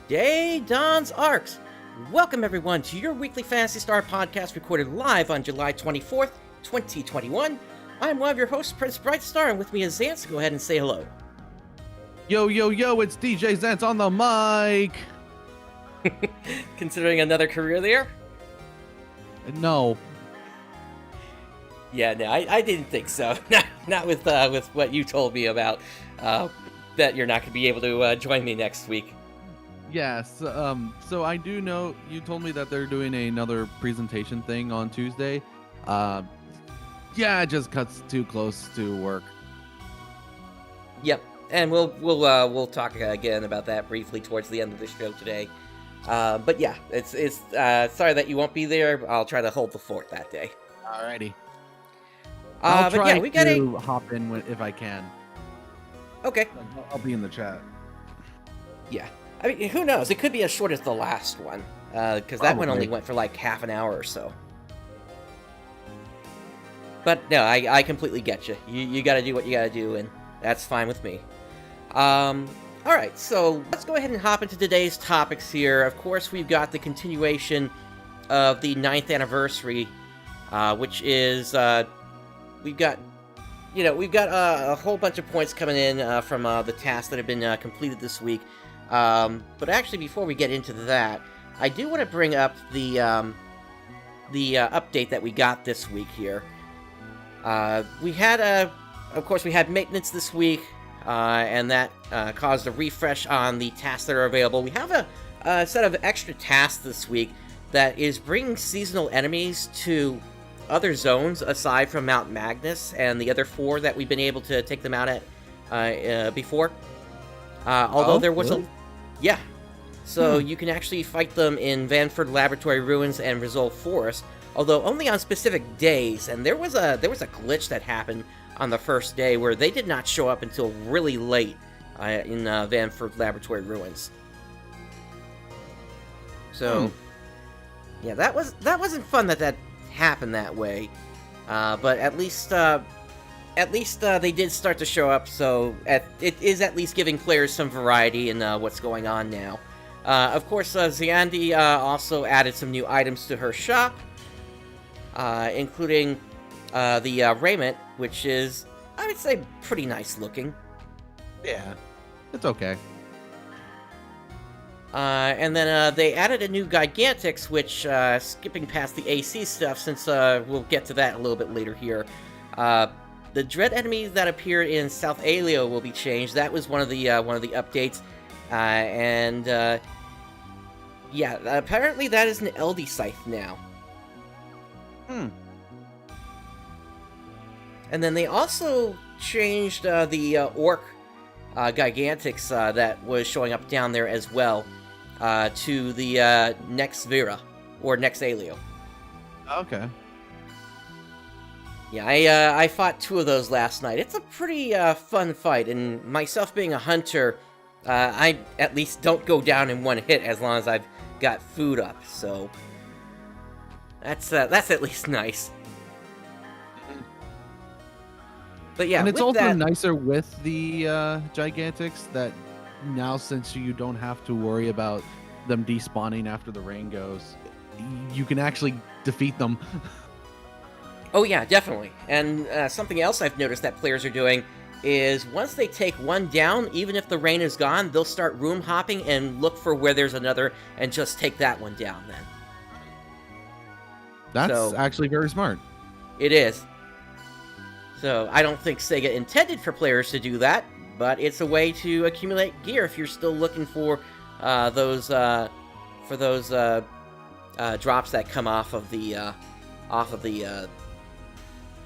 day, Dawns ARKS. Welcome everyone to your weekly Phantasy Star podcast recorded live on July 24th, 2021. I'm one of your hosts, PrinceBrightstar, and with me is Zance. Go ahead and say hello. Yo, yo, yo, it's DJ Zance on the mic. Considering another career there? No. Yeah, no, I didn't think so. Not with what you told me about that you're not going to be able to join me next week. Yes, so I do know you told me that they're doing another presentation thing on Tuesday. Yeah, it just cuts too close to work. Yep, and we'll talk again about that briefly towards the end of the show today. But yeah, it's sorry that you won't be there. I'll try to hold the fort that day. Alrighty. I'll try to hop in if I can. Okay. I'll be in the chat. Yeah. I mean, who knows? It could be as short as the last one, because that one only went for like half an hour or so. But no, I completely get you. You got to do what you got to do, and that's fine with me. Alright, so let's go ahead and hop into today's topics here. Of course, we've got the continuation of the 9th anniversary, which is, we've got a whole bunch of points coming in from the tasks that have been completed this week. But actually, before we get into that, I do want to bring up the update that we got this week here. We had, of course, we had maintenance this week, and that caused a refresh on the tasks that are available. We have a set of extra tasks this week that is bringing seasonal enemies to other zones aside from Mount Magnus and the other 4 that we've been able to take them out at before. Although there was really? Yeah. So you can actually fight them in Vanford Laboratory Ruins and Resolve Forest, although only on specific days. And there was a glitch that happened on the first day where they did not show up until really late in Vanford Laboratory Ruins. So yeah, that wasn't fun that happened that way. But at least they did start to show up, so it is at least giving players some variety in what's going on now. Of course, Xiandi also added some new items to her shop, including the raiment, which is, I would say, pretty nice looking. Yeah, it's okay. And then they added a new Gigantics, which, skipping past the AC stuff, since we'll get to that a little bit later here, the dread enemies that appear in South Alio will be changed. That was one of the updates, and yeah, apparently that is an LD scythe now. And then they also changed the Orc Gigantics that was showing up down there as well to the Nex Vera or Nex Alio. Okay. Yeah, I fought 2 of those last night. It's a pretty fun fight, and myself being a hunter, I at least don't go down in one hit as long as I've got food up, so that's at least nice. But yeah, and it's also that, nicer with the Gigantics that now, since you don't have to worry about them despawning after the rain goes, you can actually defeat them. Oh yeah, definitely. And something else I've noticed that players are doing is once they take one down, even if the rain is gone, they'll start room hopping and look for where there's another and just take that one down then. That's actually very smart. It is. So I don't think Sega intended for players to do that, but it's a way to accumulate gear if you're still looking for those drops that come off of the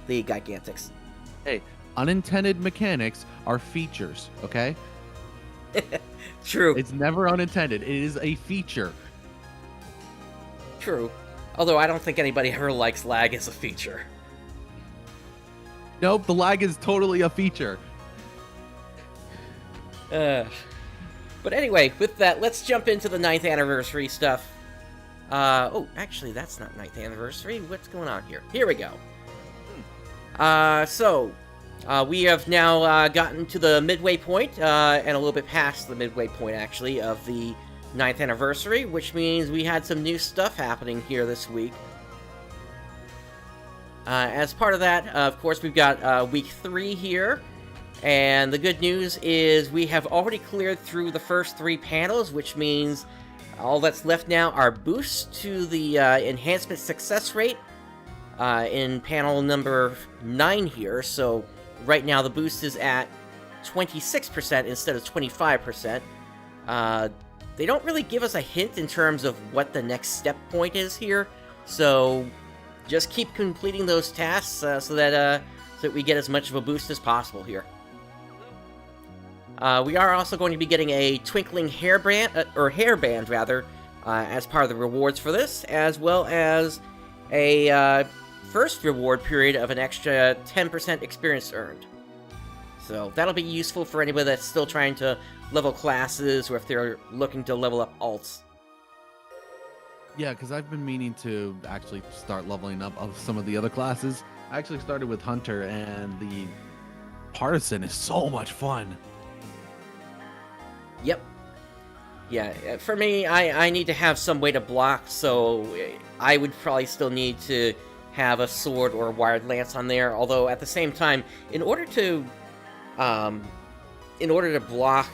Gigantics. Hey, unintended mechanics are features, okay? True. It's never unintended. It is a feature. True. Although I don't think anybody ever likes lag as a feature. Nope, the lag is totally a feature. But anyway, with that, let's jump into the 9th anniversary stuff. Oh, actually, that's not 9th anniversary. What's going on here? Here we go. So, we have now gotten to the midway point, and a little bit past the midway point, actually, of the 9th anniversary, which means we had some new stuff happening here this week. As part of that, of course, we've got week 3 here, and the good news is we have already cleared through the first 3 panels, which means all that's left now are boosts to the enhancement success rate in panel number 9 here. So right now the boost is at 26% instead of 25%. They don't really give us a hint in terms of what the next step point is here, so just keep completing those tasks so that we get as much of a boost as possible here. We are also going to be getting a twinkling hairband rather, as part of the rewards for this, as well as a first reward period of an extra 10% experience earned. So that'll be useful for anybody that's still trying to level classes, or if they're looking to level up alts. Yeah, because I've been meaning to actually start leveling up of some of the other classes. I actually started with Hunter, and the Partisan is so much fun. Yep. Yeah, for me, I need to have some way to block, so I would probably still need to have a sword or a wired lance on there, although at the same time, in order to block,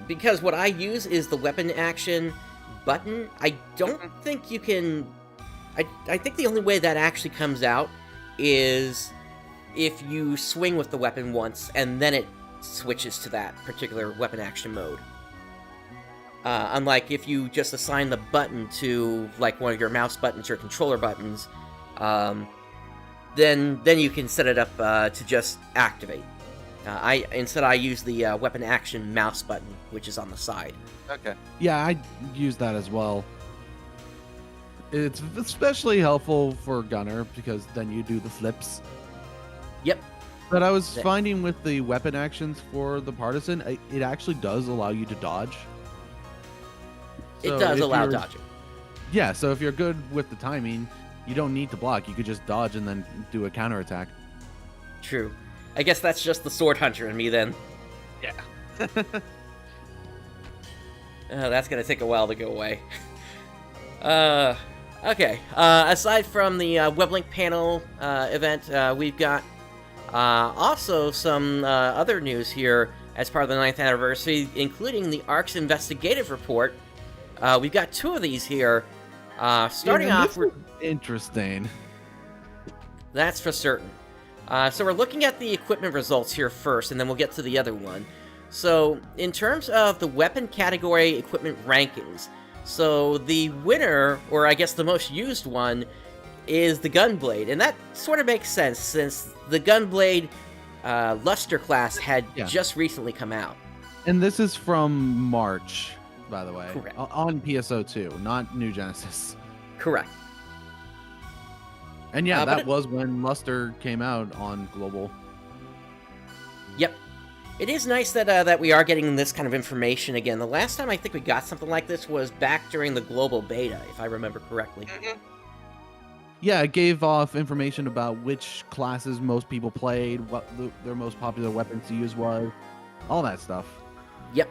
because what I use is the weapon action button, I don't think you can... I think the only way that actually comes out is if you swing with the weapon once, and then it switches to that particular weapon action mode. Unlike if you just assign the button to, like, one of your mouse buttons or controller buttons, then you can set it up to just activate. Instead I use the weapon action mouse button, which is on the side. Okay. Yeah, I use that as well. It's especially helpful for Gunner, because then you do the flips. Yep. But I was finding with the weapon actions for the Partisan, it actually does allow you to dodge. So it does allow dodging. Yeah, so if you're good with the timing, you don't need to block. You could just dodge and then do a counterattack. True. I guess that's just the sword hunter in me then. Yeah. That's gonna take a while to go away. Okay. Aside from the Weblink panel event, we've got also some other news here as part of the 9th anniversary, including the ARKS Investigative report. We've got 2 of these here. Starting off... Interesting. That's for certain. So we're looking at the equipment results here first, and then we'll get to the other one. So, in terms of the weapon category equipment rankings, so the winner, or I guess the most used one, is the Gunblade. And that sort of makes sense, since the Gunblade Luster class had just recently come out. And this is from March, by the way. Correct. On PSO2, not New Genesis. Correct. And yeah, that was when Luster came out on Global. Yep. It is nice that we are getting this kind of information again. The last time I think we got something like this was back during the Global Beta, if I remember correctly. Yeah, it gave off information about which classes most people played, what their most popular weapons to use was, all that stuff. Yep.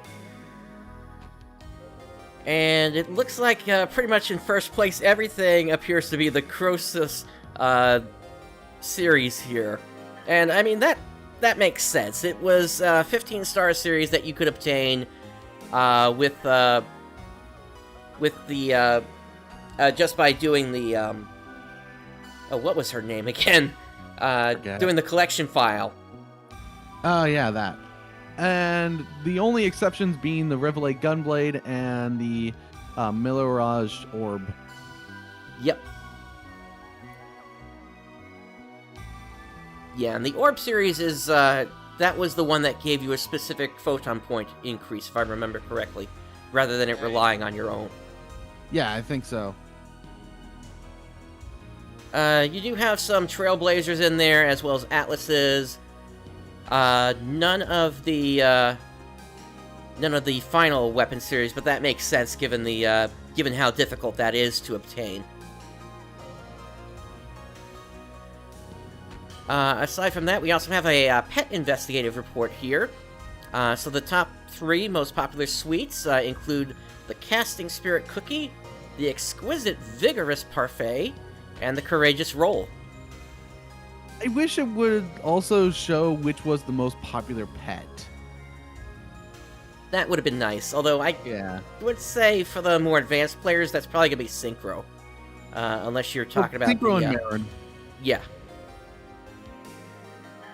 And it looks like pretty much in first place, everything appears to be the Croesus series here. And I mean, that makes sense. It was a 15-star series that you could obtain with the just by doing the what was her name again? Doing the collection file. Oh yeah, that. And the only exceptions being the Revelate Gunblade and the Mirage Orb. Yep. Yeah, and the Orb series is, that was the one that gave you a specific photon point increase, if I remember correctly, rather than it relying on your own. Yeah, I think so. You do have some Trailblazers in there, as well as Atlases. None of the final weapon series, but that makes sense given the given how difficult that is to obtain. Aside from that, we also have a pet investigative report here. So the top 3 most popular sweets include the Casting Spirit Cookie, the Exquisite Vigorous Parfait, and the Courageous Roll. I wish it would also show which was the most popular pet. That would have been nice, although I would say for the more advanced players, that's probably going to be Synchro. Unless you're talking about Synchro and Marin. Yeah.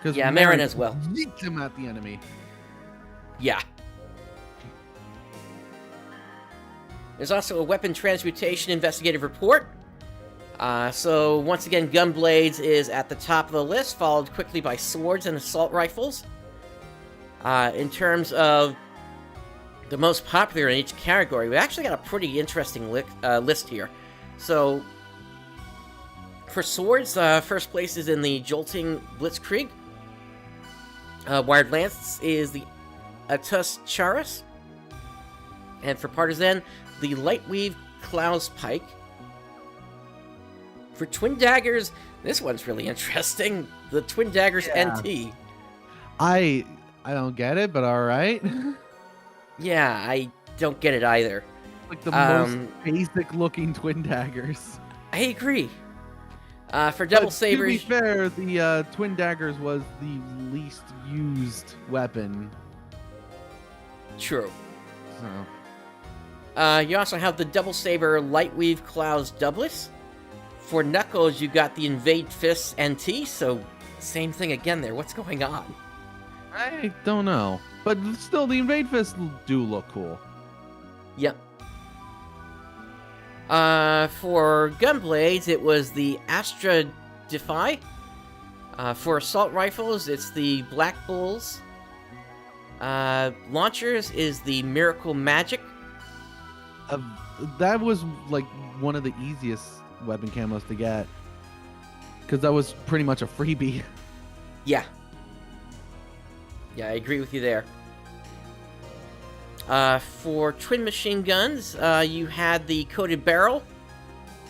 Yeah, Marin as well. Yeet him at the enemy. Yeah. There's also a Weapon Transmutation Investigative Report. So, once again, Gunblades is at the top of the list, followed quickly by Swords and Assault Rifles. In terms of the most popular in each category, we actually got a pretty interesting list here. So, for Swords, first place is in the Jolting Blitzkrieg. Wired Lance is the Atus Charas. And for Partisan, the Lightweave Klaus Pike. For Twin Daggers, this one's really interesting. The Twin Daggers NT. I don't get it, but alright. Yeah, I don't get it either. Like the most basic looking Twin Daggers. I agree. For Double Sabers... To be fair, the Twin Daggers was the least used weapon. True. So. You also have the Double Saber Lightweave Klaus Doublet. For Knuckles, you got the Invade Fists NT, so same thing again there. What's going on? I don't know. But still, the Invade Fists do look cool. Yep. For Gunblades, it was the Astra Defy. For Assault Rifles, it's the Black Bulls. Launchers is the Miracle Magic. That was like one of the easiest weapon camos to get, because that was pretty much a freebie. Yeah, I agree with you there. For twin machine guns, you had the coated barrel.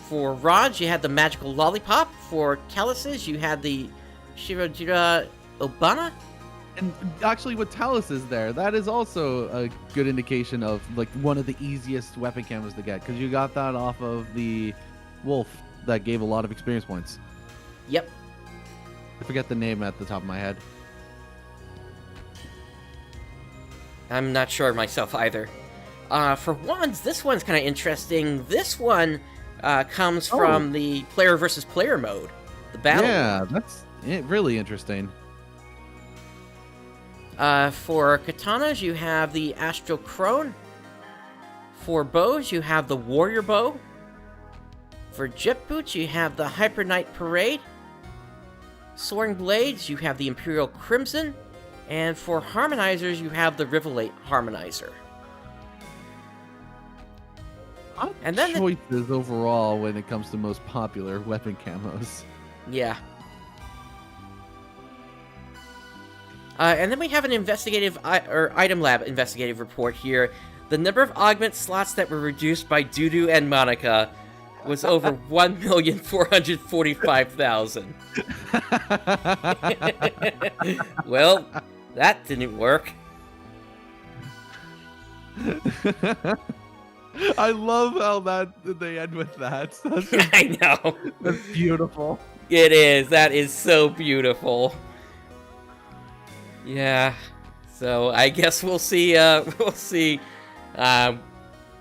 For rods, you had the magical lollipop. For taluses, you had the Shirojira Obana. And actually, with taluses there, that is also a good indication of like one of the easiest weapon camos to get, because you got that off of the wolf that gave a lot of experience points. Yep. I forget the name at the top of my head. I'm not sure myself either. For wands, this one's kind of interesting. This one comes from the player versus player mode, the battle. Yeah, that's really interesting. For katanas, you have the Astral Crone. For bows, you have the Warrior Bow. For jet boots, you have the Hyper Knight Parade. Soaring blades, you have the Imperial Crimson. And for harmonizers, you have the Rivalate Harmonizer. And then choices overall when it comes to most popular weapon camos. Yeah. And then we have an investigative item lab investigative report here. The number of augment slots that were reduced by Dudu and Monica was over 1,445,000. Well, that didn't work. I love how they end with that. I know. That's beautiful. It is. That is so beautiful. Yeah. So I guess we'll see.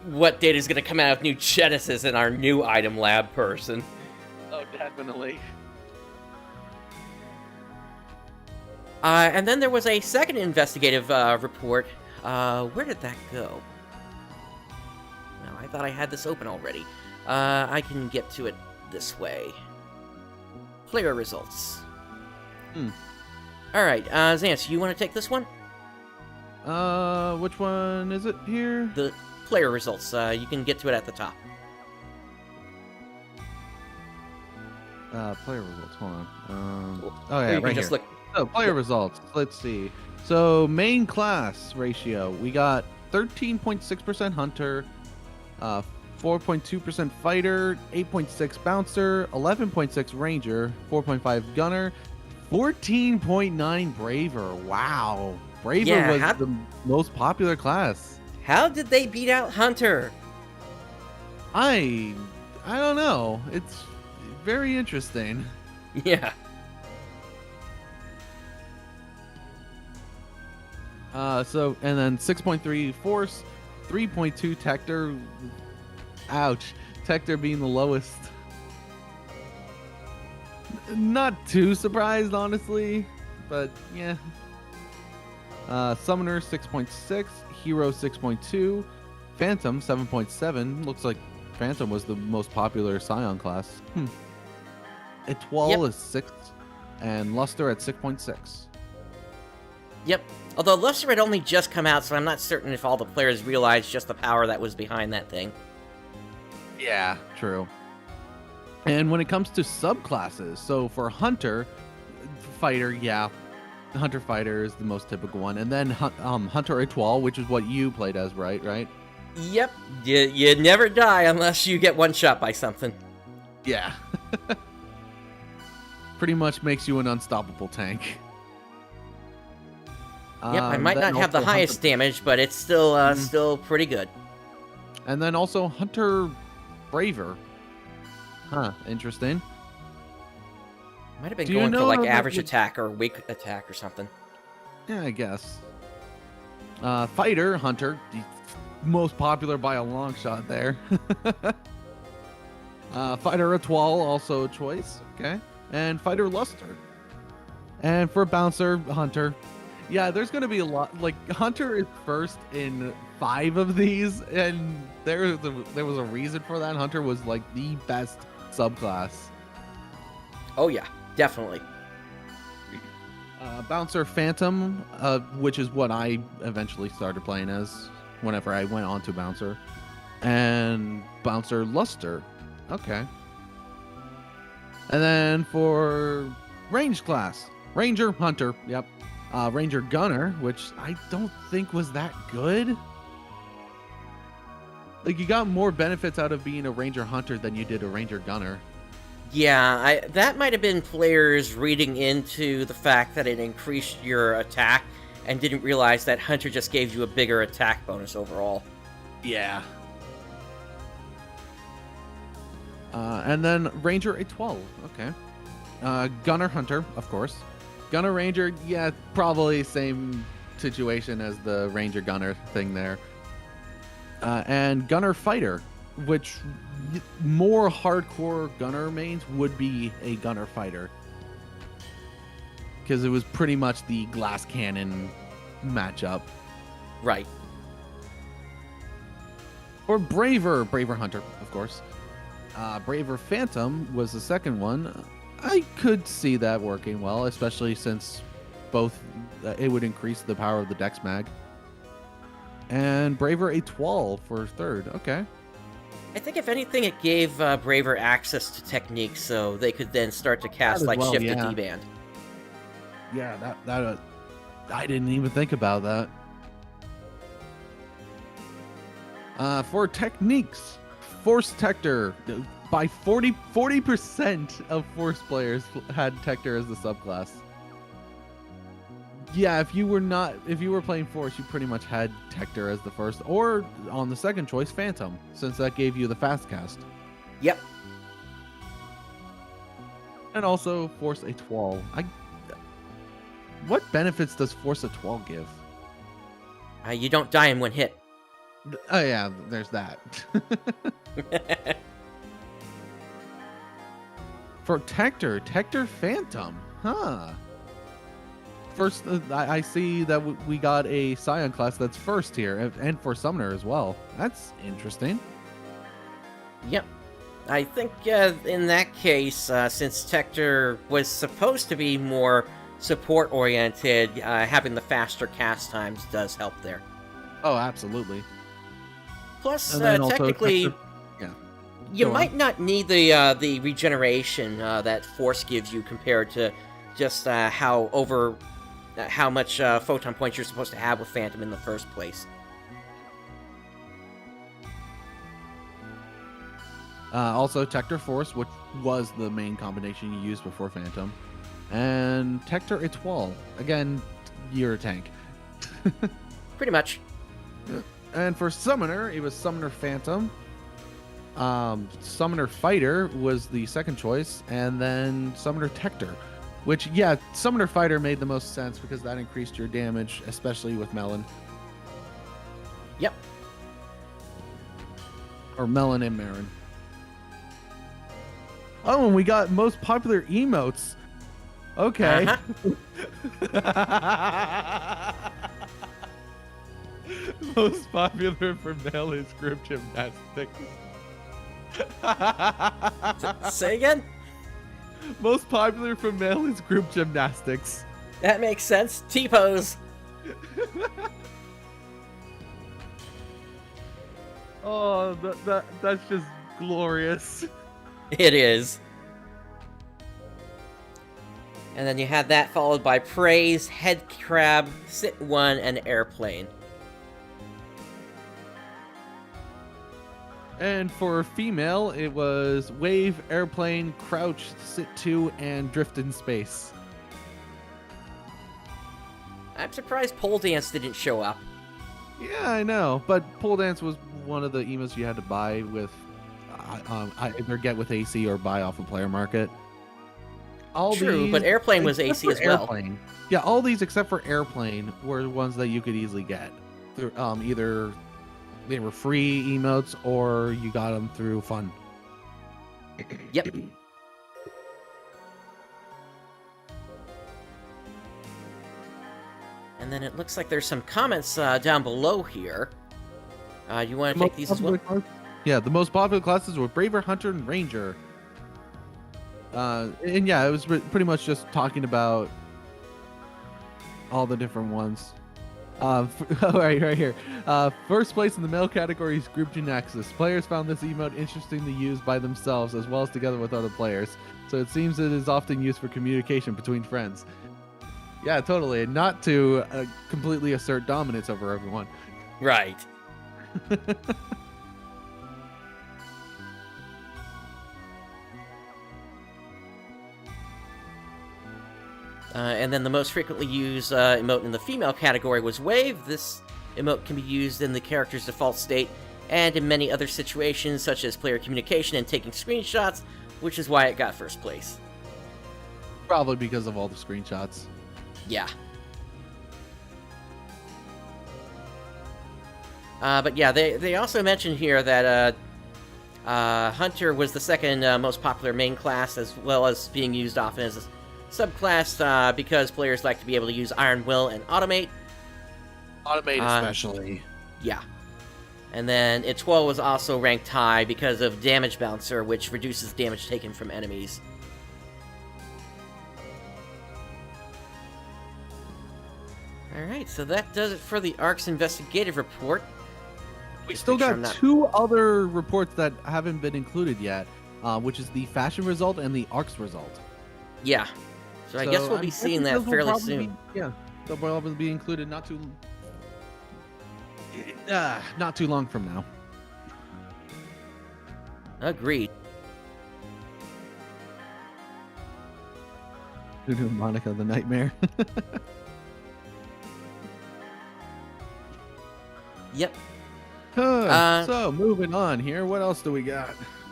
What data is going to come out of new Genesis and our new item lab person. Oh, definitely. And then there was a second investigative report. Where did that go? No, I thought I had this open already. I can get to it this way. Player results. Alright, Zance, you want to take this one? Which one is it here? The player results. You can get to it at the top. Player results. Hold on. Oh yeah, right just here. So player results. Let's see. So main class ratio, we got 13.6% hunter, 4.2% fighter, 8.6 bouncer, 11.6 ranger, 4.5 gunner, 14.9 braver. Wow. Braver Yeah, was the most popular class. How did they beat out Hunter? I don't know. It's very interesting. Yeah. And then 6.3 Force, 3.2 Tector. Ouch. Tector being the lowest. Not too surprised, honestly, but yeah. Summoner 6.6, Hero 6.2, Phantom 7.7. Looks like Phantom was the most popular Scion class. Etoile is 6, and Luster at 6.6. Yep. Although Luster had only just come out, so I'm not certain if all the players realized just the power that was behind that thing. Yeah, true. And when it comes to subclasses, so for Hunter, Fighter, yeah, Hunter Fighter is the most typical one, and then Hunter Etoile, which is what you played as, right? Yep. You never die unless you get one shot by something. Yeah. Pretty much makes you an unstoppable tank. Yep, I might not have the highest damage, but it's still still pretty good. And then also Hunter Braver. Huh, interesting. Might have been going for like average attack or weak attack or something. Yeah, I guess. Fighter, Hunter, the most popular by a long shot there. Fighter Etoile, also a choice. Okay. And Fighter Luster. And for Bouncer, Hunter. Yeah, there's going to be a lot. Like, Hunter is first in 5 of these, and there was a reason for that. Hunter was, like, the best subclass. Oh, yeah, definitely. Bouncer Phantom, which is what I eventually started playing as whenever I went on to Bouncer. And Bouncer Luster. Okay. And then for range class, Ranger Hunter. Yep. Ranger Gunner, which I don't think was that good. Like, you got more benefits out of being a Ranger Hunter than you did a Ranger Gunner. Yeah, that might have been players reading into the fact that it increased your attack and didn't realize that Hunter just gave you a bigger attack bonus overall. Yeah. And then Ranger Etoile. Okay. Gunner Hunter, of course. Gunner Ranger, yeah, probably same situation as the Ranger Gunner thing there. And Gunner Fighter, which more hardcore Gunner mains would be a Gunner Fighter. Because it was pretty much the glass cannon matchup. Right. Or Braver Hunter, of course. Braver Phantom was the second one. I could see that working well, especially since both it would increase the power of the Dex Mag. And Braver Etoile for third. Okay. I think if anything, it gave Braver access to techniques, so they could then start to cast like Shift to D-Band. Yeah, that I didn't even think about that. For techniques, Force Tector. By 40% of Force players had Tector as the subclass. Yeah, if you were playing Force, you pretty much had Tector as the first, or on the second choice, Phantom, since that gave you the fast cast. Yep. And also Force Etoile. What benefits does Force Etoile give? You don't die in one hit. Oh yeah, there's that. For Tector Phantom, huh? First, I see that we got a Scion class that's first here, and for Summoner as well. That's interesting. Yep. I think in that case, since Tector was supposed to be more support-oriented, having the faster cast times does help there. Oh, absolutely. Plus, technically... You might not need the regeneration that Force gives you compared to just how much photon points you're supposed to have with Phantom in the first place. Also, Tector Force, which was the main combination you used before Phantom, and Tector Etoile. Again, you're a tank. Pretty much. And for Summoner, it was Summoner Phantom. Summoner Fighter was the second choice, and then Summoner Tector, which, yeah, Summoner Fighter made the most sense because that increased your damage, especially with Melon. Yep. Or Melon and Marin. Oh, and we got most popular emotes. Okay. Most popular for male is group gymnastics. Say again? Most popular for male is group gymnastics. That makes sense. T-pose. Oh, that's just glorious. It is. And then you had that followed by Praise, Head Crab, Sit 1, and Airplane. And for female, it was Wave, Airplane, Crouch, Sit 2, and Drift in Space. I'm surprised Pole Dance didn't show up. Yeah, I know. But Pole Dance was one of the emotes you had to buy with, either get with AC or buy off a player market. True, but Airplane was AC as well. Airplane. Yeah, all these except for Airplane were ones that you could easily get. Through, either they were free emotes or you got them through fun. Yep. And then it looks like there's some comments down below here. You want to take these as well? Yeah, the most popular classes were Braver, Hunter, and Ranger. And yeah, it was pretty much just talking about all the different ones. Right here. First place in the male category is Group Gymnastics. Players found this emote interesting to use by themselves as well as together with other players. So it seems it is often used for communication between friends. Yeah, totally. And not to completely assert dominance over everyone. Right. And then the most frequently used emote in the female category was Wave. This emote can be used in the character's default state and in many other situations, such as player communication and taking screenshots, which is why it got first place. Probably because of all the screenshots. Yeah. But yeah, they also mentioned here that Hunter was the second most popular main class, as well as being used often as a subclass because players like to be able to use Iron Will and Automate. Automate especially. Yeah. And then Etoile was also ranked high because of Damage Bouncer, which reduces damage taken from enemies. Alright, so that does it for the ARKS Investigative Report. We still got two other reports that haven't been included yet, which is the Fashion result and the ARKS result. Yeah. So I guess we'll be seeing that fairly soon. Yeah, they'll probably be included not too long from now. Agreed. Monica the Nightmare. Yep. So, moving on here. What else do we got?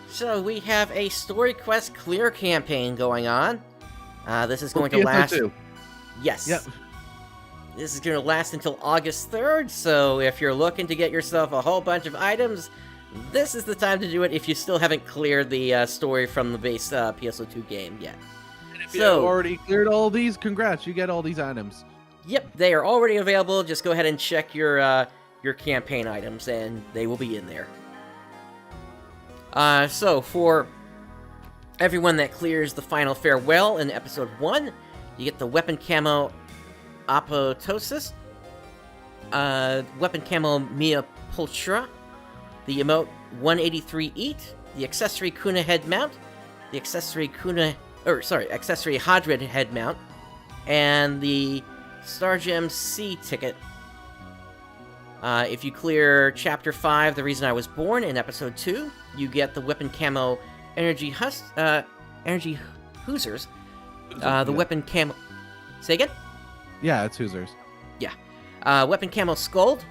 So, we have a Story Quest Clear campaign going on. This is going to last... Yes. Yep. This is going to last until August 3rd, so if you're looking to get yourself a whole bunch of items, this is the time to do it if you still haven't cleared the story from the base PSO2 game yet. And if you've already cleared all these, congrats, you get all these items. Yep, they are already available. Just go ahead and check your campaign items, and they will be in there. So, for everyone that clears the final farewell in Episode 1, you get the Weapon Camo Apoptosis, Weapon Camo Mia Pulchra, the Emote 183 Eat, the Accessory Quna Head Mount, the Accessory Hadred Head Mount, and the Stargem C Ticket. If you clear Chapter 5, The Reason I Was Born, in Episode 2, you get the Weapon Camo Energy Hoosers. The Weapon Camo... Say again? Yeah, it's Hoosers. Yeah. Weapon Camo Scold,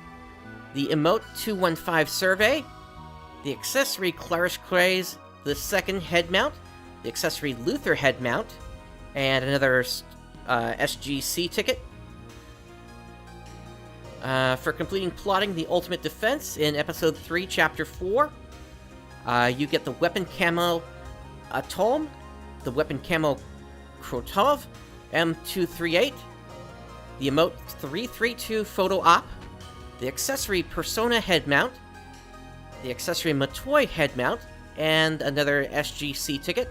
the Emote 215 Survey, the accessory Clarish Craze, the second head mount, the accessory Luther head mount, and another SGC ticket. For completing Plotting the Ultimate Defense in Episode 3, Chapter 4, you get the Weapon Camo Atom, the Weapon Camo Krotov M238, the Emote 332 Photo Op, the accessory Persona head mount, the accessory Matoy head mount, and another SGC ticket.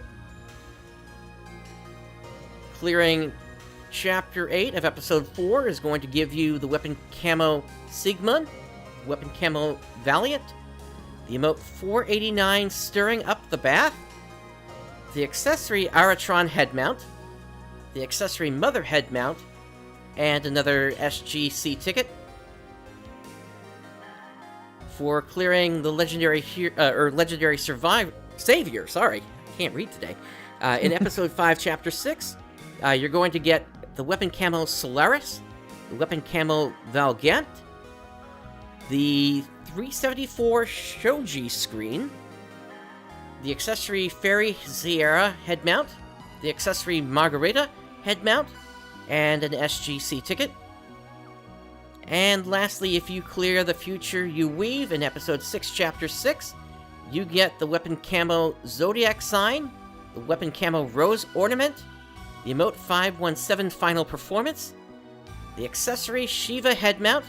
Clearing Chapter 8 of Episode 4 is going to give you the Weapon Camo Sigmund, Weapon Camo Valiant, the Emote 489 Stirring Up the Bath, the accessory Aratron head mount, the accessory Mother head mount, and another SGC ticket. For clearing the legendary legendary savior, sorry, I can't read today. In Episode 5, Chapter 6, you're going to get the Weapon Camo Solaris, the Weapon Camo Valgant, the 374 Shoji screen, the accessory Fairy Sierra head mount, the accessory Margarita head mount, and an SGC ticket. And lastly, if you clear the Future You Weave in Episode 6, Chapter 6, you get the Weapon Camo Zodiac Sign, the Weapon Camo Rose Ornament, the Emote 517 Final Performance, the accessory Shiva head mount,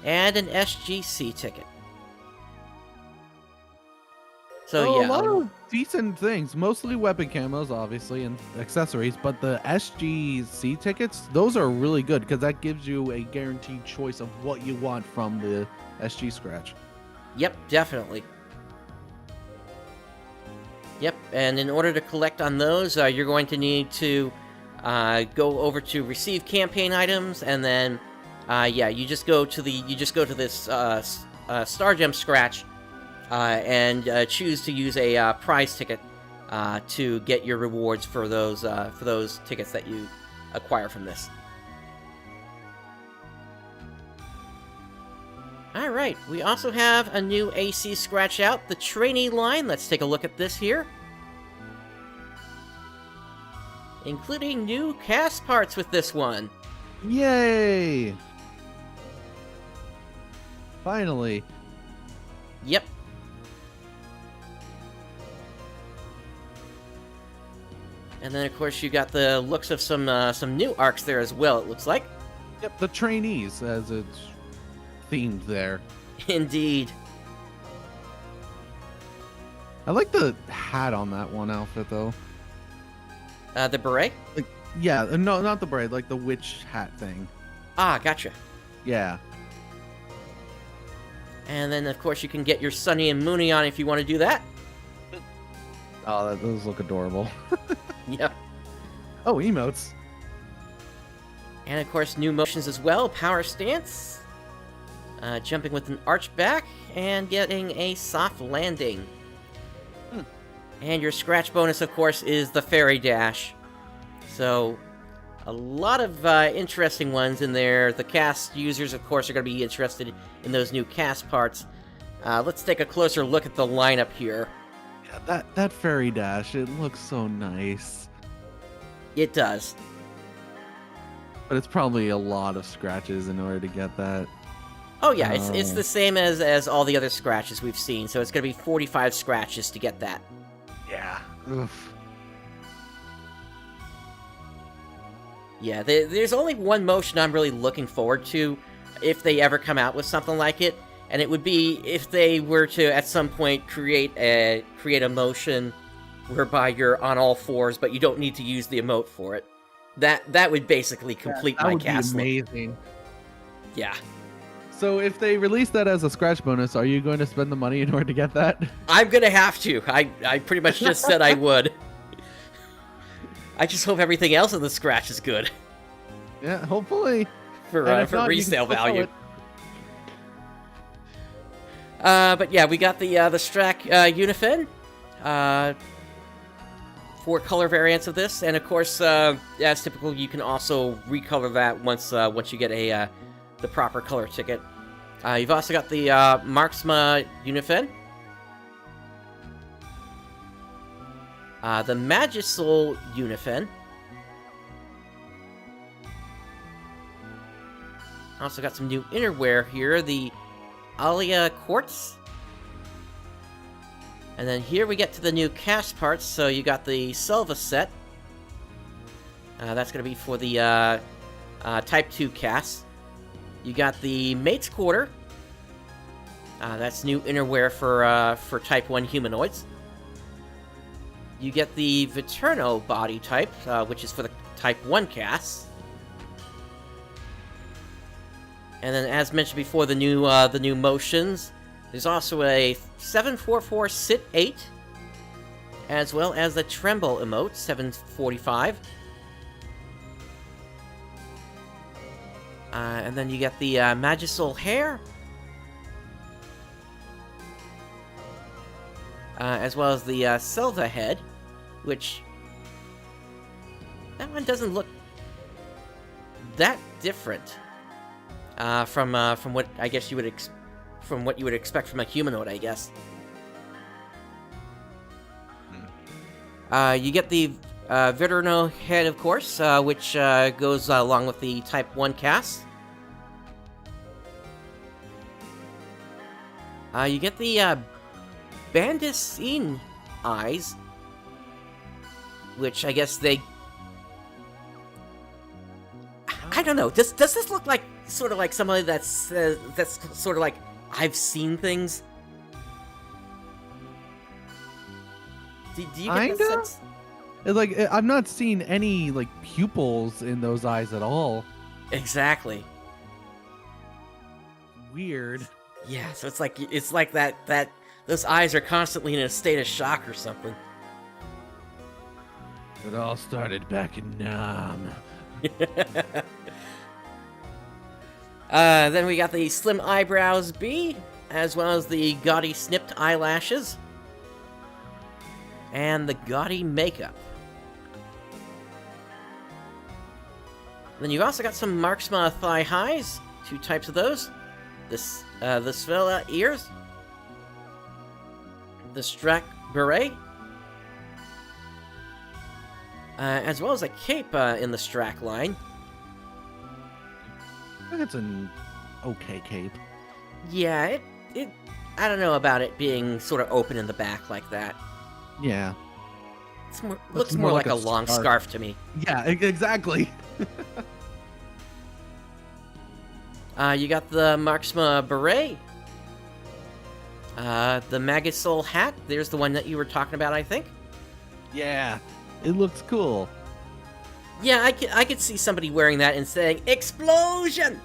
and an SGC ticket. So yeah, a lot of decent things. Mostly weapon camos, obviously, and accessories. But the SGC tickets, those are really good because that gives you a guaranteed choice of what you want from the SG scratch. Yep, definitely. Yep, and in order to collect on those, you're going to need to go over to Receive Campaign Items, and then you just go to this Star Gem Scratch. And choose to use a prize ticket to get your rewards for those tickets that you acquire from this. All right, we also have a new AC scratch out, the Trainee line. Let's take a look at this here, including new cast parts with this one. Yay! Finally. Yep. And then, of course, you got the looks of some new arcs there as well, it looks like. Yep, the trainees, as it's themed there. Indeed. I like the hat on that one outfit, though. The beret? Like, yeah, no, not the beret, like the witch hat thing. Ah, gotcha. Yeah. And then, of course, you can get your Sunny and Moony on if you want to do that. Oh, those look adorable. Yep. Oh, emotes. And, of course, new motions as well. Power stance. Jumping with an arch back. And getting a soft landing. And your scratch bonus, of course, is the Fairy Dash. So, a lot of interesting ones in there. The cast users, of course, are going to be interested in those new cast parts. Let's take a closer look at the lineup here. Yeah, that Fairy Dash, it looks so nice. It does. But it's probably a lot of scratches in order to get that. Oh yeah, it's the same as all the other scratches we've seen, so it's going to be 45 scratches to get that. Yeah. Oof. Yeah, there's only one motion I'm really looking forward to if they ever come out with something like it, and it would be if they were to at some point create a motion whereby you're on all fours, but you don't need to use the emote for it. That would basically complete my cast. That would be amazing. Yeah. So if they release that as a scratch bonus, are you going to spend the money in order to get that? I'm gonna have to. I pretty much just said I would. I just hope everything else in the scratch is good. Yeah, hopefully. For not, resale value. But yeah, we got the Strack Unifin. 4 color variants of this, and of course, as typical, you can also recolor that once you get the the proper color ticket. You've also got the Marksma Unifen, the Magisol Unifen. Also got some new innerwear here, the Alia Quartz. And then here we get to the new cast parts, so you got the Selva set. That's going to be for the Type 2 cast. You got the Mate's Quarter. That's new innerwear for Type 1 humanoids. You get the Viterno body type, which is for the Type 1 cast. And then, as mentioned before, the new motions. There's also a 744 Sit 8, as well as the Tremble emote, 745. And then you get the Magisol hair, as well as the Selva head, which that one doesn't look that different from what I guess you would from what you would expect from a humanoid, I guess. You get the Viterno head, of course, which goes along with the Type 1 cast. You get the Bandicine eyes, which I guess they... I don't know. Does this look like sort of like somebody that's sort of like, I've seen things? Do you get the sense? Like, I'm not seeing any like pupils in those eyes at all. Exactly. Weird. Yeah, so it's like that those eyes are constantly in a state of shock or something. It all started back in Nam. Then we got the Slim Eyebrows B, as well as the gaudy snipped eyelashes, and the gaudy makeup. Then you've also got some Marksma thigh highs, 2 types of those. The Svela ears, the Strack beret, as well as a cape in the Strack line. I think it's an okay cape. Yeah, it I don't know about it being sort of open in the back like that. Yeah. Looks more like a long scarf to me. Yeah, exactly. You got the Marksma beret, the Magisol hat. There's the one that you were talking about, I think. Yeah, it looks cool. Yeah, I could see somebody wearing that and saying, "Explosion!"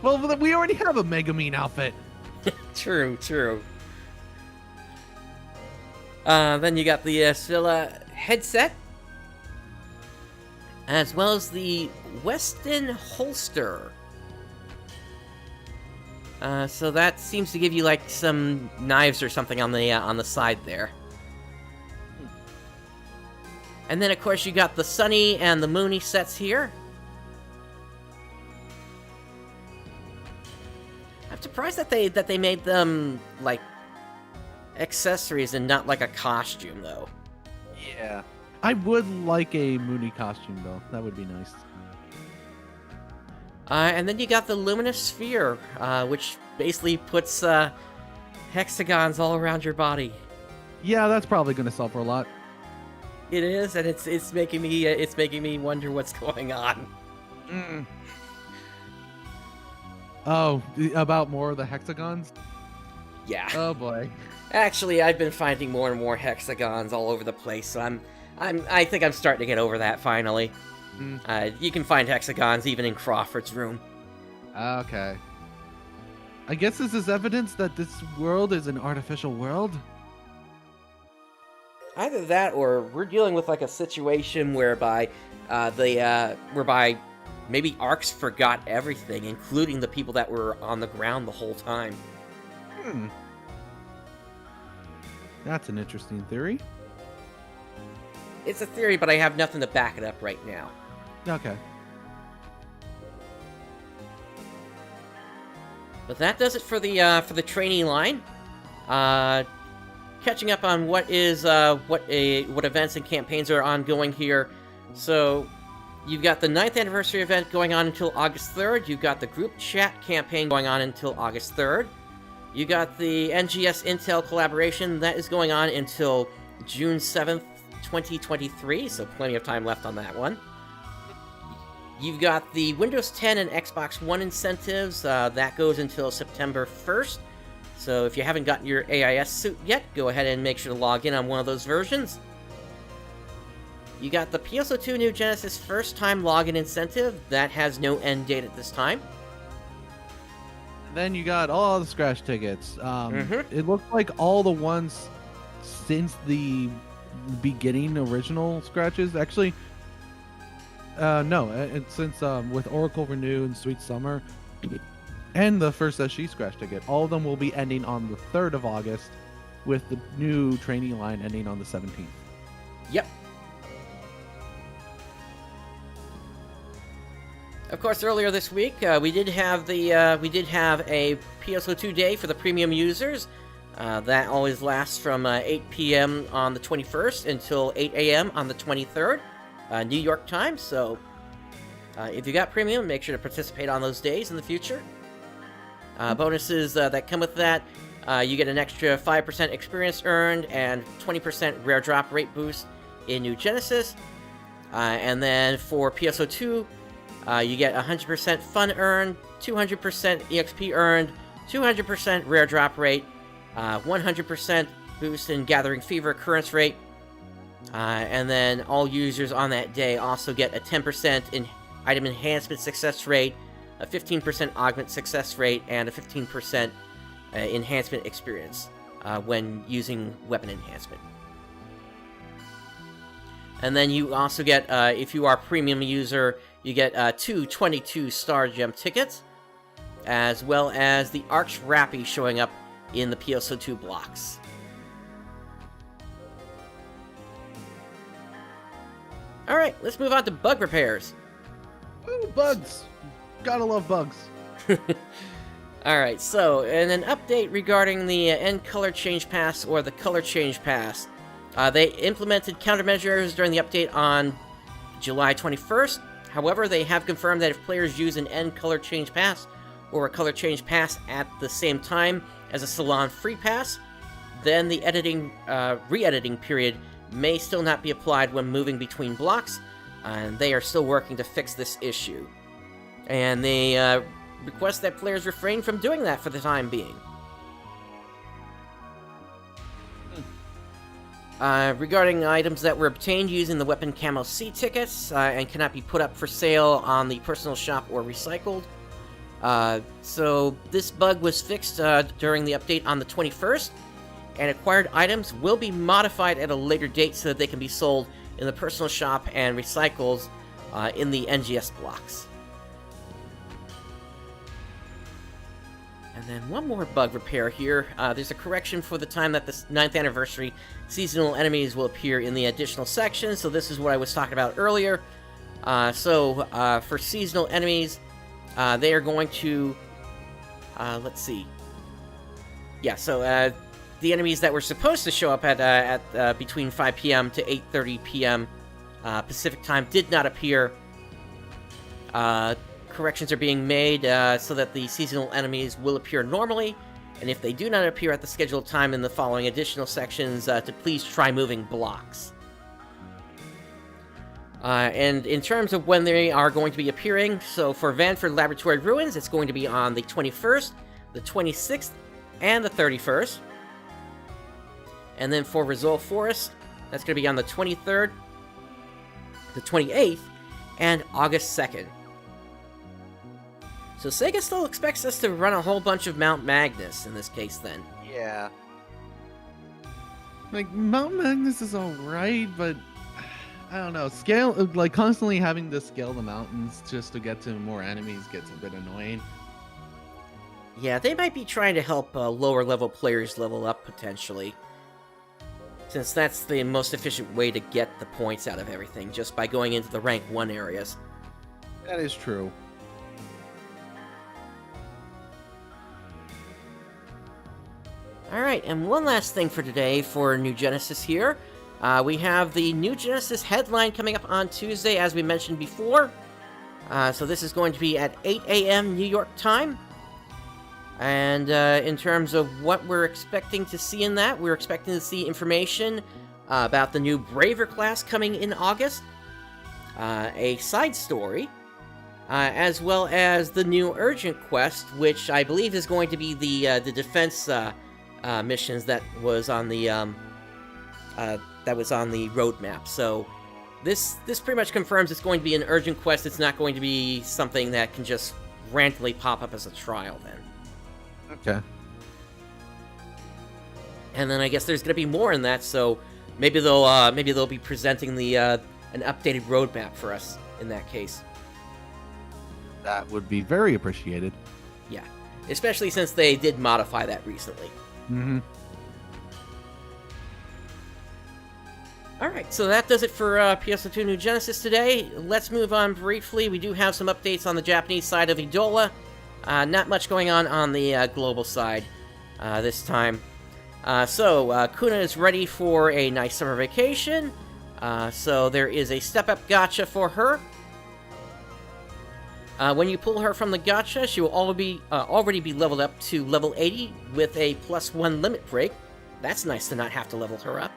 Well, we already have a Megamine outfit. True. Then you got the Svilla headset, as well as the Weston holster. So that seems to give you like some knives or something on the side there. And then of course you got the Sunny and the Moony sets here. I'm surprised that they made them like accessories and not like a costume though. Yeah. I would like a Moony costume though. That would be nice. And then you got the Luminous Sphere, which basically puts hexagons all around your body. Yeah, that's probably going to sell for a lot. It is, and it's making me wonder what's going on. Mm. Oh, about more of the hexagons? Yeah. Oh boy. Actually, I've been finding more and more hexagons all over the place, so I think I'm starting to get over that finally. You can find hexagons even in Crawford's room. Okay. I guess this is evidence that this world is an artificial world? Either that, or we're dealing with like a situation whereby maybe ARKS forgot everything, including the people that were on the ground the whole time. That's an interesting theory. It's a theory, but I have nothing to back it up right now. Okay. But that does it for the trainee line. Catching up on what events and campaigns are ongoing here. So you've got the 9th anniversary event going on until August 3rd. You've got the group chat campaign going on until August 3rd. You got the NGS Intel collaboration that is going on until June 7th, 2023, so plenty of time left on that one. You've got the Windows 10 and Xbox One incentives, that goes until September 1st. So if you haven't gotten your AIS suit yet, go ahead and make sure to log in on one of those versions. You got the PSO2 New Genesis first time login incentive, that has no end date at this time. Then you got all the scratch tickets. It looks like all the ones since the beginning original scratches. Actually, no, since with Oracle Renew and Sweet Summer and the first SG scratch ticket, all of them will be ending on the 3rd of August, with the new trainee line ending on the 17th. Yep. Of course, earlier this week, we did have a PSO2 day for the premium users. That always lasts from 8 p.m. on the 21st until 8 a.m. on the 23rd, New York time. So, if you got premium, make sure to participate on those days in the future. Bonuses that come with that, you get an extra 5% experience earned and 20% rare drop rate boost in New Genesis. And then for PSO2, you get 100% fun earned, 200% EXP earned, 200% rare drop rate, 100% boost in Gathering Fever occurrence rate, and then all users on that day also get a 10% in item enhancement success rate, a 15% augment success rate, and a 15% enhancement experience when using weapon enhancement. And then you also get, if you are a premium user, you get 2 22 Star Gem tickets, as well as the ARKS Rappy showing up in the PSO2 blocks. Alright, let's move on to bug repairs. Ooh, bugs! Gotta love bugs. Alright, so, in an update regarding the End Color Change Pass, or the Color Change Pass, they implemented countermeasures during the update on July 21st. However, they have confirmed that if players use an End Color Change Pass or a Color Change Pass at the same time as a Salon Free Pass, then the re-editing period may still not be applied when moving between blocks, and they are still working to fix this issue. And they request that players refrain from doing that for the time being. Regarding items that were obtained using the Weapon Camo C tickets and cannot be put up for sale on the personal shop or recycled. So this bug was fixed during the update on the 21st, and acquired items will be modified at a later date so that they can be sold in the personal shop and recycled in the NGS blocks. And then one more bug repair here. There's a correction for the time that the 9th anniversary seasonal enemies will appear in the additional section. So this is what I was talking about earlier. For seasonal enemies, they are going to... let's see. Yeah, so the enemies that were supposed to show up at between 5 p.m. to 8:30 p.m. Pacific time did not appear. Corrections are being made so that the seasonal enemies will appear normally, and if they do not appear at the scheduled time in the following additional sections, to please try moving blocks. And in terms of when they are going to be appearing, so for Vanford Laboratory Ruins, it's going to be on the 21st, the 26th, and the 31st. And then for Rizal Forest, that's going to be on the 23rd, the 28th, and August 2nd. So Sega still expects us to run a whole bunch of Mount Magnus in this case, then. Yeah. Like, Mount Magnus is alright, but... I don't know, constantly having to scale the mountains just to get to more enemies gets a bit annoying. Yeah, they might be trying to help lower level players level up, potentially. Since that's the most efficient way to get the points out of everything, just by going into the rank 1 areas. That is true. Alright, and one last thing for today for New Genesis here. We have the New Genesis headline coming up on Tuesday, as we mentioned before. So this is going to be at 8 a.m. New York time. And in terms of what we're expecting to see in that, we're expecting to see information about the new Braver class coming in August, a side story, as well as the new Urgent quest, which I believe is going to be the defense missions that was on the roadmap. So this pretty much confirms it's going to be an urgent quest. It's not going to be something that can just randomly pop up as a trial then. Okay. And then I guess there's going to be more in that, so maybe they'll be presenting the an updated roadmap for us in that case. That would be very appreciated. Yeah, especially since they did modify that recently. Mm-hmm. Alright, so that does it for PS2 New Genesis today. Let's move on briefly. We do have some updates on the Japanese side of IDOLA. Not much going on the global side this time. So Quna is ready for a nice summer vacation. So there is a step-up gacha for her. When you pull her from the gacha, she will already be leveled up to level 80 with a +1 limit break. That's nice to not have to level her up.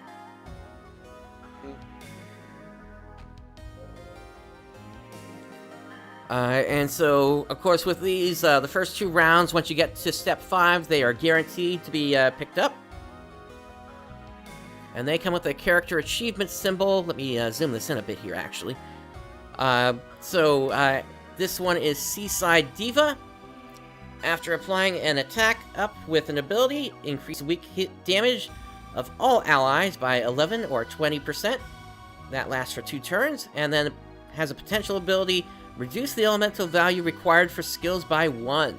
And so, of course, with these, the first 2 rounds, once you get to step 5, they are guaranteed to be picked up. And they come with a character achievement symbol. Let me zoom this in a bit here, actually. This one is Seaside Diva. After applying an attack up with an ability, increase weak hit damage of all allies by 11 or 20%. That lasts for 2 turns, and then has a potential ability, reduce the elemental value required for skills by 1.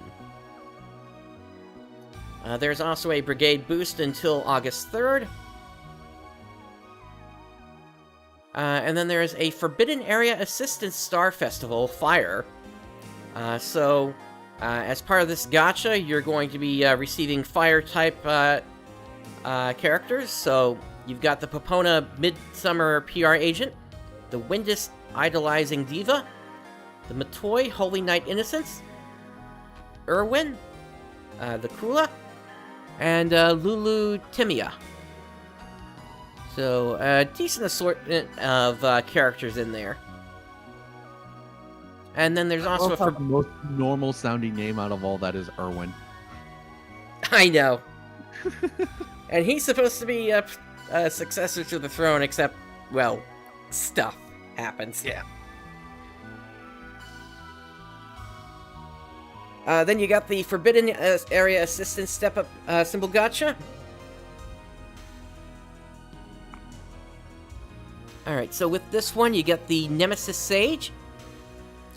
There's also a brigade boost until August 3rd. And then there's a Forbidden Area Assistance Star Festival, Fire. As part of this gacha, you're going to be receiving Fire-type characters. So, you've got the Popona Midsummer PR Agent, the Windus Idolizing Diva, the Matoi Holy Knight Innocence, Irwin, the Kula, and Lulu Timia. So, a decent assortment of characters in there. And then there's also the most normal sounding name out of all that is Irwin. I know. And he's supposed to be a successor to the throne, except, well, stuff happens. Yeah. Then you got the Forbidden Area Assistance Step-Up Symbol Gacha. Alright, so with this one, you get the Nemesis Sage.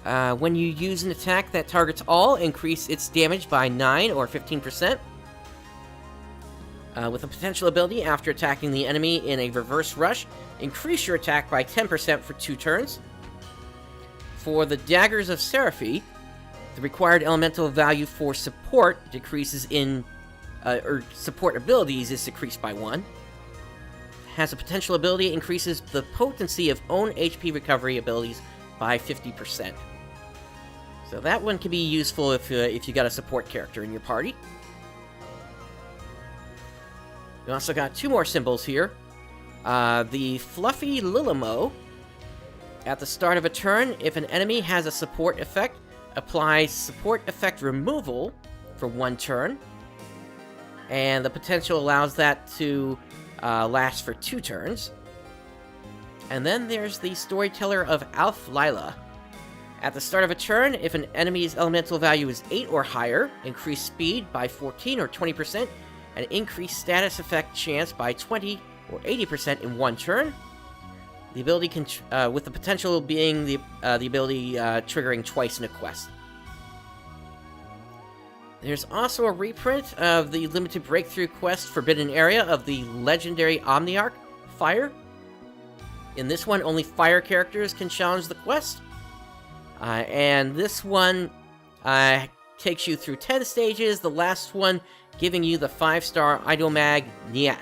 When you use an attack that targets all, increase its damage by 9 or 15%. With a potential ability, after attacking the enemy in a reverse rush, increase your attack by 10% for 2 turns. For the Daggers of Seraphi, the required elemental value for support decreases or support abilities is decreased by 1. Has a potential ability, increases the potency of own HP recovery abilities by 50%. So that one can be useful if you got a support character in your party. We also got 2 more symbols here. The Fluffy Lilimo. At the start of a turn, if an enemy has a support effect, apply support effect removal for 1 turn. And the potential allows that to last for 2 turns. And then there's the Storyteller of Alf Lila. At the start of a turn, if an enemy's elemental value is 8 or higher, increase speed by 14 or 20%, and increase status effect chance by 20 or 80% in 1 turn. The ability can, with the potential being the ability triggering twice in a quest. There's also a reprint of the limited breakthrough quest Forbidden Area of the legendary Omniarch, Fire. In this one, only Fire characters can challenge the quest. And this one takes you through 10 stages, the last one giving you the 5-star Idol Mag Niet.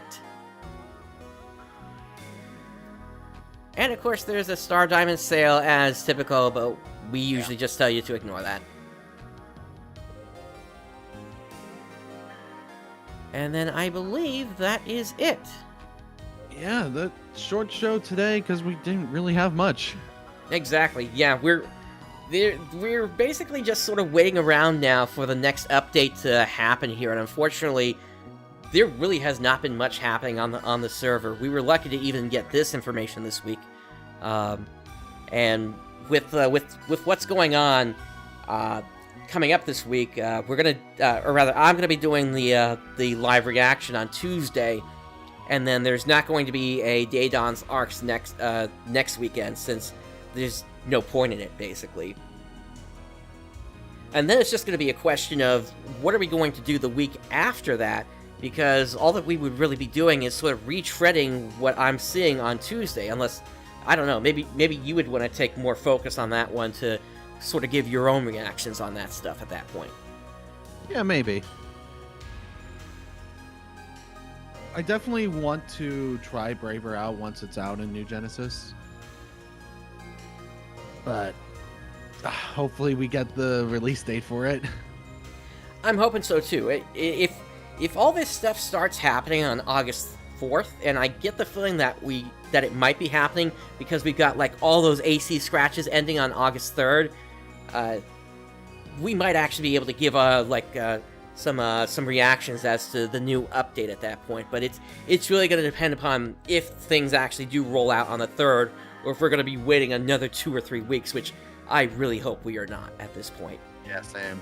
And of course there's a Star Diamond sale as typical, but we usually just tell you to ignore that. And then I believe that is it. Yeah, the short show today because we didn't really have much. Exactly. Yeah, we're basically just sort of waiting around now for the next update to happen here, and unfortunately, there really has not been much happening on the server. We were lucky to even get this information this week, and with what's going on coming up this week, I'm gonna be doing the live reaction on Tuesday. And then there's not going to be a Dawns ARKS next weekend, since there's no point in it, basically. And then it's just going to be a question of what are we going to do the week after that, because all that we would really be doing is sort of retreading what I'm seeing on Tuesday, unless, I don't know, maybe you would want to take more focus on that one to sort of give your own reactions on that stuff at that point. Yeah, maybe. I definitely want to try Braver out once it's out in New Genesis. But hopefully we get the release date for it. I'm hoping so too. If all this stuff starts happening on August 4th, and I get the feeling that it might be happening because we've got like all those AC scratches ending on August 3rd, we might actually be able to give some reactions as to the new update at that point, but it's really going to depend upon if things actually do roll out on the 3rd, or if we're going to be waiting another 2 or 3 weeks, which I really hope we are not at this point. Yeah, same.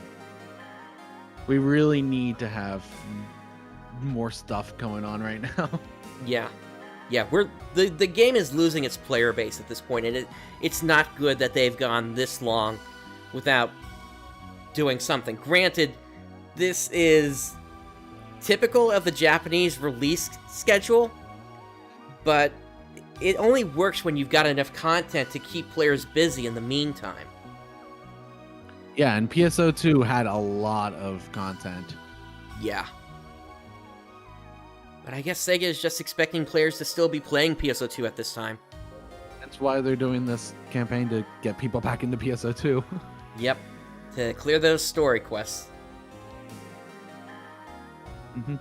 We really need to have more stuff going on right now. Yeah, the game is losing its player base at this point, and it's not good that they've gone this long without doing something. Granted, this is typical of the Japanese release schedule, but it only works when you've got enough content to keep players busy in the meantime. Yeah, and PSO2 had a lot of content. Yeah. But I guess Sega is just expecting players to still be playing PSO2 at this time. That's why they're doing this campaign, to get people back into PSO2. Yep, to clear those story quests. Mm-hmm.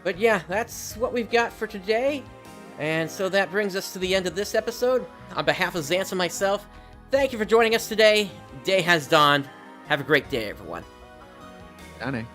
But yeah, that's what we've got for today. And so that brings us to the end of this episode. On behalf of Xance and myself, thank you for joining us today. Day has dawned. Have a great day, everyone. Dane.